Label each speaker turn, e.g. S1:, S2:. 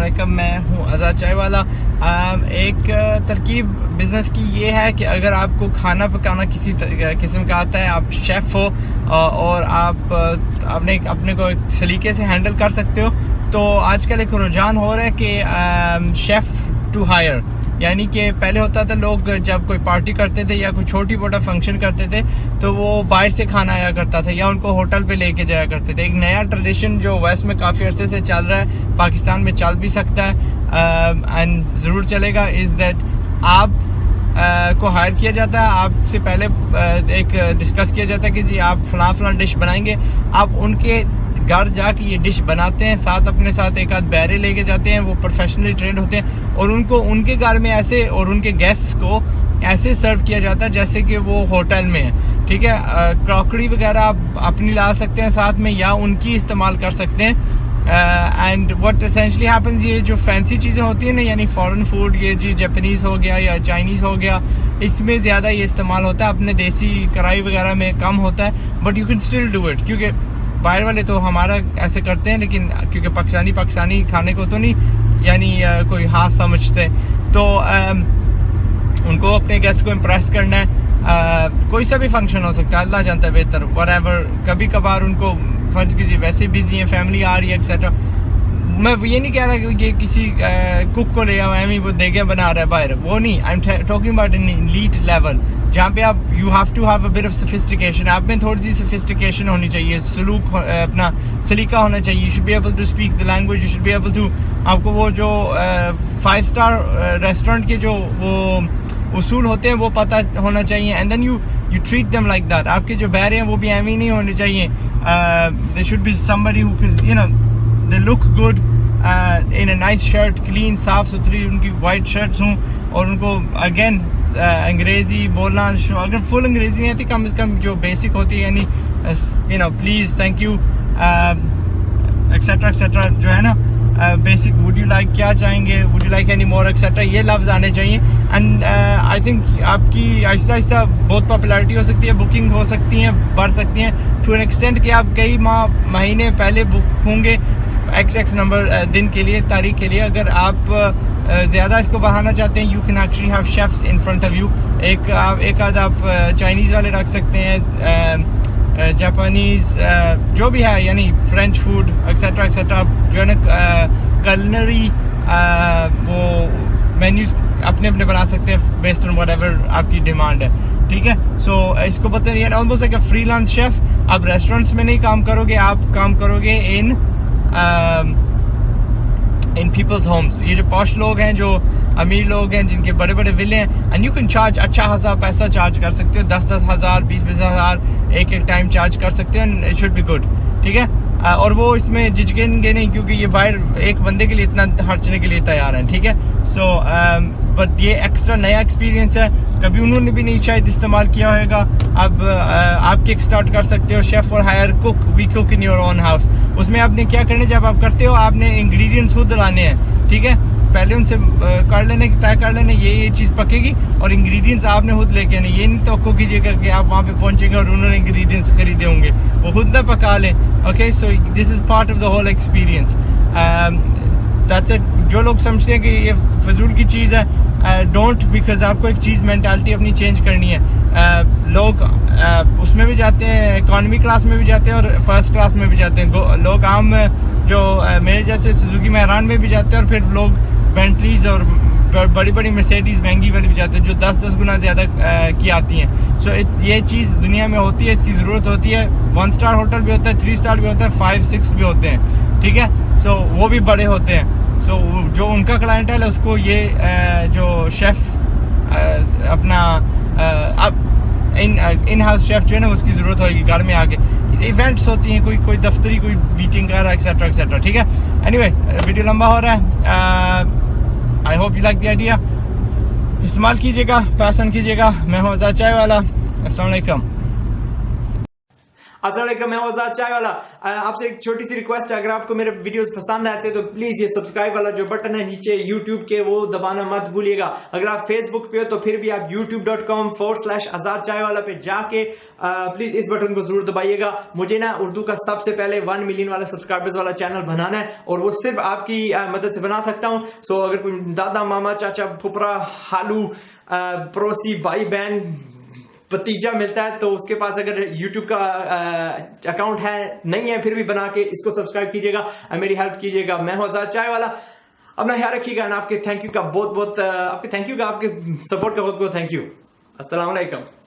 S1: अस्सलामुअलैकुम, मैं हूँ आज़ाद चायवाला। एक तरकीब बिज़नेस की ये है कि अगर आपको खाना पकाना किसी किस्म का आता है, आप शेफ़ हो और आप अपने को एक सलीके से हैंडल कर सकते हो, तो आजकल एक रुझान हो रहा है कि शेफ़ टू हायर, यानी कि पहले होता था लोग जब कोई पार्टी करते थे या कोई छोटी मोटा फंक्शन करते थे तो वो बाहर से खाना आया करता था या उनको होटल पे लेके जाया करते थे। एक नया ट्रेडिशन जो वेस्ट में काफ़ी अरसे से चल रहा है, पाकिस्तान में चल भी सकता है एंड ज़रूर चलेगा, इज़ दैट आप को हायर किया जाता है। आपसे पहले एक डिस्कस किया जाता है कि जी आप फलां डिश बनाएंगे, आप उनके घर जाके ये डिश बनाते हैं, साथ अपने साथ एक आध बैरे लेके जाते हैं, वो प्रोफेशनली ट्रेंड होते हैं और उनको उनके घर में ऐसे और उनके गेस्ट को ऐसे सर्व किया जाता है जैसे कि वो होटल में है। ठीक है, क्रॉकरी वगैरह आप अपनी ला सकते हैं साथ में या उनकी इस्तेमाल कर सकते हैं। एंड व्हाट एसेंशली हैपेंस, ये जो फैंसी चीज़ें होती हैं ना, यानी फॉरेन फूड, ये जी जापानीज़ हो गया या चाइनीज़ हो गया, इसमें ज़्यादा ये इस्तेमाल होता है, अपने देसी कढ़ाई वगैरह में कम होता है, but you can still do it. क्योंकि बाहर वाले तो हमारा ऐसे करते हैं, लेकिन क्योंकि पाकिस्तानी खाने को तो नहीं यानी कोई हाथ समझते, तो उनको अपने गेस्ट को इम्प्रेस करना है। कोई सा भी फंक्शन हो सकता है, अल्लाह जानता है बेहतर, व्हाटएवर। कभी कभार उनको फर्ज कीजिए वैसे बिजी हैं, फैमिली आ रही है एक्सेट्रा। मैं ये नहीं कह रहा कि ये किसी कुक को ले आओ एम ही वो देगे बना रहा है बाहर, वो नहीं। I am talking about in lead level, जहाँ पे आप you have to have a bit of sophistication, आप में थोड़ी सी सोफिस्टिकेशन होनी चाहिए, सलूक अपना सलीका होना चाहिए। You should be able to speak the language, you should be able to, आपको वो जो 5 स्टार रेस्टोरेंट के जो वो उसूल होते हैं वो पता होना चाहिए, and then you treat them like that. आपके जो बैरे हैं वो भी एम ही नहीं होने चाहिए। They should be somebody who you know they look good in a nice shirt, clean साफ सुथरी उनकी वाइट शर्ट्स हों, और उनको अगेन अंग्रेज़ी बोलना, अगर फुल अंग्रेज़ी नहीं आती, कम से कम जो बेसिक होती है, यानी you know please, thank you etcetera etcetera, जो है ना बेसिक, वुड यू लाइक, क्या चाहेंगे, would you like any more etcetera, ये लफ्ज़ आने चाहिए। एंड आई थिंक आपकी आहिस्ता आहिस्ता बहुत पॉपुलैरिटी हो सकती है, बुकिंग हो सकती हैं, बढ़ सकती हैं टू एन एक्सटेंट कि आप कई महीने पहले बुक होंगे एक्स नंबर दिन के लिए, तारीख के लिए। अगर आप ज़्यादा इसको बढ़ाना चाहते हैं, you can actually have chefs in front of you. एक आध आप चाइनीज़ वाले रख सकते हैं, जापानीज़ जो भी है, यानी फ्रेंच फूड एक्सेट्रा एक्सेट्रा, आप जो है ना कलनरी वो मेन्यूज़ अपने अपने बना सकते हैं बेस्ड ऑन व्हाटएवर आपकी डिमांड है। ठीक है, सो इसको पता नहीं है, almost like a freelance chef. आप रेस्टोरेंट्स में नहीं काम करोगे, आप काम करोगे इन पीपल्स होम्स। ये जो पॉश लोग हैं, जो अमीर लोग हैं, जिनके बड़े बड़े विले हैं, एंड यू कैन चार्ज अच्छा खासा पैसा चार्ज कर सकते हो, 10-10 हज़ार 20-20 हज़ार एक टाइम चार्ज कर सकते हो, and it should be good. ठीक है, और वो इसमें झिझकेंगे नहीं, क्योंकि ये बाहर एक बंदे के लिए इतना खर्चने के लिए तैयार हैं। ठीक है, सो बट ये एक्स्ट्रा नया एक्सपीरियंस है, कभी उन्होंने भी नहीं शायद इस्तेमाल किया होगा। अब आप किक स्टार्ट कर सकते हो, शेफ और hire cook, we cook in your own house. उसमें आपने क्या करना, जब आप करते हो आपने इंग्रेडिएंट्स खुद लाने हैं। ठीक है, पहले उनसे कर लेने, तय कर लेने ये चीज़ पकेगी, और इंग्रेडिएंट्स आपने खुद लेके आने। ये नहीं तो कीजिएगा कि आप वहाँ पे पहुँचेंगे और उन्होंने इंग्रेडिएंट्स खरीदे होंगे, वो खुद ना पका लें। Okay, so this is part of the whole experience. That's it. जो लोग समझते हैं कि ये फजूल की चीज़ है, डोंट, बिकॉज आपको एक चीज़ मेंटालिटी अपनी चेंज करनी है। लोग उसमें भी जाते हैं, इकॉनमी क्लास में भी जाते हैं और फर्स्ट क्लास में भी जाते हैं। लोग आम जो मेरे जैसे सुजुकी मेहरान में भी जाते हैं, और फिर लोग बेंटलीज और बड़ी बड़ी मर्सिडीज़ महंगी वाली भी जाते हैं, जो 10-10 गुना ज़्यादा की आती हैं। सो ये चीज़ दुनिया में होती है, इसकी ज़रूरत होती है। 1 स्टार होटल भी होता है, 3 स्टार भी होता है, 5-6 भी होते हैं। ठीक है, सो वो भी बड़े होते हैं। सो जो उनका क्लाइंटेल है, उसको ये जो शेफ़ अपना अब इन हाउस शेफ़ जो है ना, उसकी ज़रूरत होगी घर में आके। इवेंट्स होती हैं, कोई दफ्तरी कोई मीटिंग कर रहा है एक्सेट्रा एक्सेट्रा। ठीक है, एनीवे वीडियो लंबा हो रहा है। I hope you like the idea, इस्तेमाल कीजिएगा, पसंद कीजिएगा। मैं हूँ आज़ाद चायवाला, अस्सलाम वालेकुम।
S2: अस्सलाम वालेकुम, मैं आजाद चाय वाला। आपसे एक छोटी सी रिक्वेस्ट है, अगर आपको मेरे वीडियोस पसंद आते हैं तो प्लीज ये सब्सक्राइब वाला जो बटन है नीचे यूट्यूब के, वो दबाना मत भूलिएगा। अगर आप फेसबुक पे हो तो फिर भी आप youtube.com/आजाद चाय वाला पे जाके प्लीज इस बटन को जरूर दबाइएगा। मुझे ना उर्दू का सबसे पहले 1 मिलियन वाला सब्सक्राइबर्स वाला चैनल बनाना है और वो सिर्फ आपकी मदद से बना सकता हूँ। सो अगर कोई दादा, मामा, चाचा, फुफरा, हालू, पड़ोसी, भाई बहन, भतीजा मिलता है तो उसके पास अगर YouTube का अकाउंट है, नहीं है, फिर भी बना के इसको सब्सक्राइब कीजिएगा, मेरी हेल्प कीजिएगा। मैं हूं आजाद चाय वाला। अपना ख्याल रखिएगा। आपके थैंक यू का बहुत बहुत आपके सपोर्ट का बहुत बहुत थैंक यू। अस्सलाम वालेकुम।